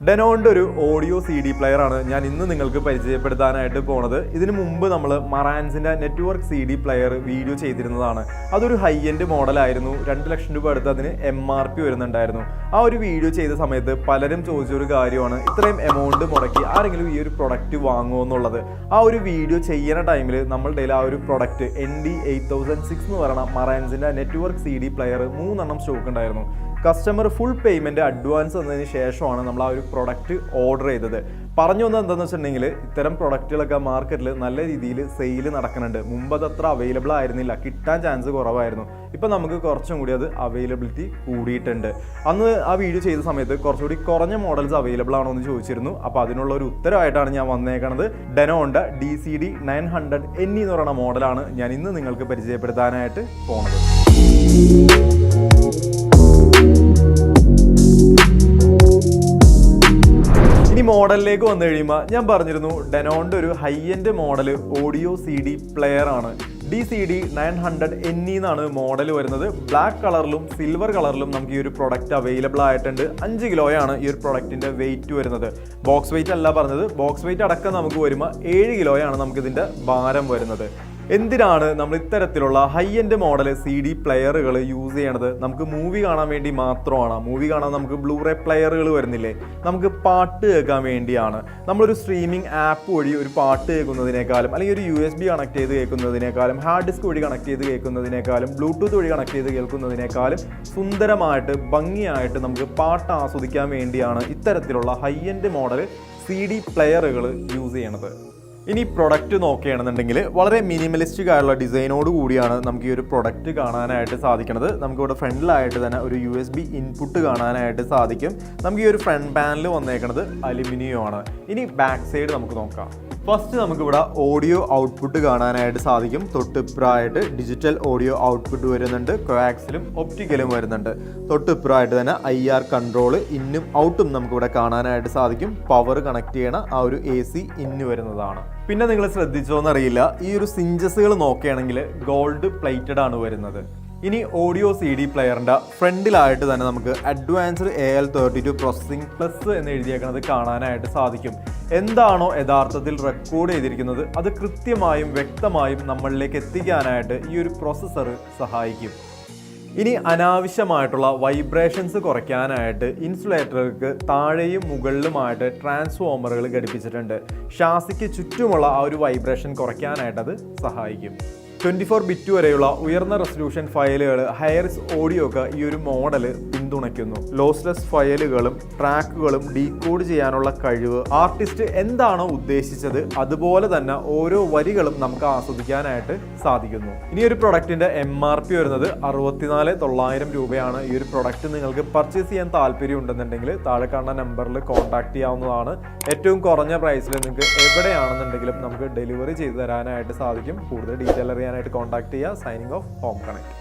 ഡെനോന്റെ ഒരു audio CD player ആണ് ഞാൻ ഇന്ന് നിങ്ങൾക്ക് പരിചയപ്പെടുത്താനായിട്ട് പോണത്. ഇതിനു മുമ്പ് നമ്മൾ മറാൻസിന്റെ നെറ്റ്വർക്ക് CD പ്ലെയർ വീഡിയോ ചെയ്തിരുന്നതാണ്. അതൊരു ഹൈ എൻഡ് മോഡലായിരുന്നു. 2 ലക്ഷം രൂപ അടുത്ത് അതിന് MRP വരുന്നുണ്ടായിരുന്നു. ആ ഒരു വീഡിയോ ചെയ്ത സമയത്ത് പലരും ചോദിച്ചൊരു കാര്യമാണ്, ഇത്രയും എമൗണ്ട് മുടക്കി ആരെങ്കിലും ഈ ഒരു പ്രൊഡക്റ്റ് വാങ്ങുമോ എന്നുള്ളത്. ആ ഒരു വീഡിയോ ചെയ്യുന്ന ടൈമിൽ നമ്മളുടെ ആ ഒരു പ്രൊഡക്റ്റ് ND8006 എന്ന് പറയുന്ന മറാൻസിന്റെ നെറ്റ്വർക്ക് CD പ്ലെയർ 3 സ്റ്റോക്ക് ഉണ്ടായിരുന്നു. കസ്റ്റമർ ഫുൾ പേയ്മെൻറ്റ് അഡ്വാൻസ് തന്നതിന് ശേഷമാണ് നമ്മൾ ആ ഒരു പ്രൊഡക്റ്റ് ഓർഡർ ചെയ്തത്. പറഞ്ഞു വന്നത് എന്താണെന്ന് വെച്ചിട്ടുണ്ടെങ്കിൽ, ഇത്തരം പ്രൊഡക്റ്റുകളൊക്കെ മാർക്കറ്റിൽ നല്ല രീതിയിൽ സെയിൽ നടക്കുന്നുണ്ട്. മുമ്പ് അത് അത്ര അവൈലബിൾ ആയിരുന്നില്ല, കിട്ടാൻ ചാൻസ് കുറവായിരുന്നു. ഇപ്പം നമുക്ക് കുറച്ചും കൂടി അത് അവൈലബിലിറ്റി കൂടിയിട്ടുണ്ട്. അന്ന് ആ വീഡിയോ ചെയ്ത സമയത്ത് കുറച്ചുകൂടി കുറഞ്ഞ മോഡൽസ് അവൈലബിൾ ആണോ എന്ന് ചോദിച്ചിരുന്നു. അപ്പോൾ അതിനുള്ള ഒരു ഉത്തരവായിട്ടാണ് ഞാൻ വന്നേക്കണത്. ഡെനോന്റെ DCD 900 NE എന്ന് പറയുന്ന മോഡലാണ് ഞാൻ ഇന്ന് നിങ്ങൾക്ക് പരിചയപ്പെടുത്താനായിട്ട് പോണത്. ഇനി മോഡലിലേക്ക് വന്നു കഴിയുമ്പോൾ ഞാൻ പറഞ്ഞിരുന്നു, ഡെനോന്റെ ഒരു high end model audio CD player ആണ്. DCD 900 NE എന്നാണ് മോഡൽ വരുന്നത്. ബ്ലാക്ക് കളറിലും സിൽവർ കളറിലും നമുക്ക് ഈ ഒരു പ്രൊഡക്റ്റ് അവൈലബിൾ ആയിട്ടുണ്ട്. 5 കിലോയാണ് ഈ ഒരു പ്രൊഡക്റ്റിന്റെ വെയിറ്റ് വരുന്നത്. ബോക്സ് വെയിറ്റ് അല്ല പറഞ്ഞത്, ബോക്സ് വെയിറ്റ് അടക്കം നമുക്ക് വരുമ്പോൾ 7 കിലോയാണ് നമുക്ക് ഇതിന്റെ ഭാരം വരുന്നത്. എന്തിനാണ് നമ്മൾ ഇത്തരത്തിലുള്ള ഹൈ എൻഡ് മോഡൽ CD പ്ലെയറുകൾ യൂസ് ചെയ്യണത്? നമുക്ക് മൂവി കാണാൻ വേണ്ടി മാത്രമാണ്. മൂവി കാണാൻ നമുക്ക് ബ്ലൂറേ പ്ലെയറുകൾ വരുന്നില്ലേ, നമുക്ക് പാട്ട് കേൾക്കാൻ വേണ്ടിയാണ്. നമ്മളൊരു സ്ട്രീമിംഗ് ആപ്പ് വഴി ഒരു പാട്ട് കേൾക്കുന്നതിനേക്കാളും, അല്ലെങ്കിൽ ഒരു USB കണക്ട് ചെയ്ത് കേൾക്കുന്നതിനേക്കാളും, ഹാർഡ് ഡിസ്ക് വഴി കണക്ട് ചെയ്ത് കേൾക്കുന്നതിനേക്കാളും, ബ്ലൂടൂത്ത് വഴി കണക്ട് ചെയ്ത് കേൾക്കുന്നതിനേക്കാളും സുന്ദരമായിട്ട് ഭംഗിയായിട്ട് നമുക്ക് പാട്ട് ആസ്വദിക്കാൻ വേണ്ടിയാണ് ഇത്തരത്തിലുള്ള ഹൈ എൻഡ് മോഡൽ CD പ്ലെയറുകൾ യൂസ് ചെയ്യണത്. ഇനി പ്രൊഡക്റ്റ് നോക്കുകയാണെന്നുണ്ടെങ്കിൽ വളരെ മിനിമലിസ്റ്റിക് ആയുള്ള ഡിസൈനോട് കൂടിയാണ് നമുക്ക് ഈ ഒരു പ്രൊഡക്റ്റ് കാണാനായിട്ട് സാധിക്കുന്നത്. നമുക്കിവിടെ ഫ്രണ്ടിലായിട്ട് തന്നെ ഒരു USB ഇൻപുട്ട് കാണാനായിട്ട് സാധിക്കും. നമുക്ക് ഈ ഒരു ഫ്രണ്ട് പാനൽ വന്നേക്കുന്നത് അലുമിനിയം ആണ്. ഇനി ബാക്ക് സൈഡ് നമുക്ക് നോക്കാം. ഫസ്റ്റ് നമുക്കിവിടെ ഓഡിയോ ഔട്ട്പുട്ട് കാണാനായിട്ട് സാധിക്കും. തൊട്ടിപ്പുറമായിട്ട് ഡിജിറ്റൽ ഓഡിയോ ഔട്ട്പുട്ട് വരുന്നുണ്ട്, കോആക്സിലും ഒപ്റ്റിക്കലും വരുന്നുണ്ട്. തൊട്ടിപ്പുറമായിട്ട് തന്നെ IR കൺട്രോൾ ഇന്നും ഔട്ടും നമുക്കിവിടെ കാണാനായിട്ട് സാധിക്കും. പവർ കണക്ട് ചെയ്യണ ആ ഒരു AC ഇന്ന് വരുന്നതാണ്. പിന്നെ നിങ്ങൾ ശ്രദ്ധിച്ചോന്നറിയില്ല, ഈ ഒരു സിഞ്ചസുകൾ നോക്കുകയാണെങ്കിൽ ഗോൾഡ് പ്ലേറ്റഡ് ആണ് വരുന്നത്. ഇനി ഓഡിയോ CD പ്ലെയറിൻ്റെ ഫ്രണ്ടിലായിട്ട് തന്നെ നമുക്ക് അഡ്വാൻസ്ഡ് AL32 പ്രോസസ്സിംഗ് പ്ലസ് എന്ന് എഴുതിയേക്കുന്നത് കാണാനായിട്ട് സാധിക്കും. എന്താണോ യഥാർത്ഥത്തിൽ റെക്കോർഡ് ചെയ്തിരിക്കുന്നത് അത് കൃത്യമായും വ്യക്തമായും നമ്മളിലേക്ക് എത്തിക്കാനായിട്ട് ഈ ഒരു പ്രോസസ്സർ സഹായിക്കും. ഇനി അനാവശ്യമായിട്ടുള്ള വൈബ്രേഷൻസ് കുറയ്ക്കാനായിട്ട് ഇൻസുലേറ്റർക്ക് താഴെയും മുകളിലുമായിട്ട് ട്രാൻസ്ഫോമറുകൾ ഘടിപ്പിച്ചിട്ടുണ്ട്. ഷാസിക്ക് ചുറ്റുമുള്ള ആ ഒരു വൈബ്രേഷൻ കുറയ്ക്കാനായിട്ട് അത് സഹായിക്കും. 24 ബിറ്റ് വരെയുള്ള ഉയർന്ന റെസൊല്യൂഷൻ ഫയലുകൾ, ഹയർസ് ഓഡിയോ ഒക്കെ ഈ ഒരു മോഡൽ പിന്തുണയ്ക്കുന്നു. ലോസ്ലെസ് ഫയലുകളും ട്രാക്കുകളും ഡീകോഡ് ചെയ്യാനുള്ള കഴിവ്, ആർട്ടിസ്റ്റ് എന്താണോ ഉദ്ദേശിച്ചത് അതുപോലെ തന്നെ ഓരോ വരികളും നമുക്ക് ആസ്വദിക്കാനായിട്ട് സാധിക്കുന്നു. ഇനി ഒരു പ്രൊഡക്റ്റിന്റെ MRP വരുന്നത് 64,900 രൂപയാണ്. ഈ ഒരു പ്രൊഡക്റ്റ് നിങ്ങൾക്ക് പർച്ചേസ് ചെയ്യാൻ താല്പര്യം ഉണ്ടെന്നുണ്ടെങ്കിൽ താഴെ കാണുന്ന നമ്പറിൽ കോൺടാക്ട് ചെയ്യാവുന്നതാണ്. ഏറ്റവും കുറഞ്ഞ പ്രൈസിൽ നിങ്ങൾക്ക് എവിടെയാണെന്നുണ്ടെങ്കിലും നമുക്ക് ഡെലിവറി ചെയ്തു തരാനായിട്ട് സാധിക്കും. കൂടുതൽ ഡീറ്റെയിൽ അറിയാനായിട്ട് കോൺടാക്ട് ചെയ്യുക. Signing off, home connect.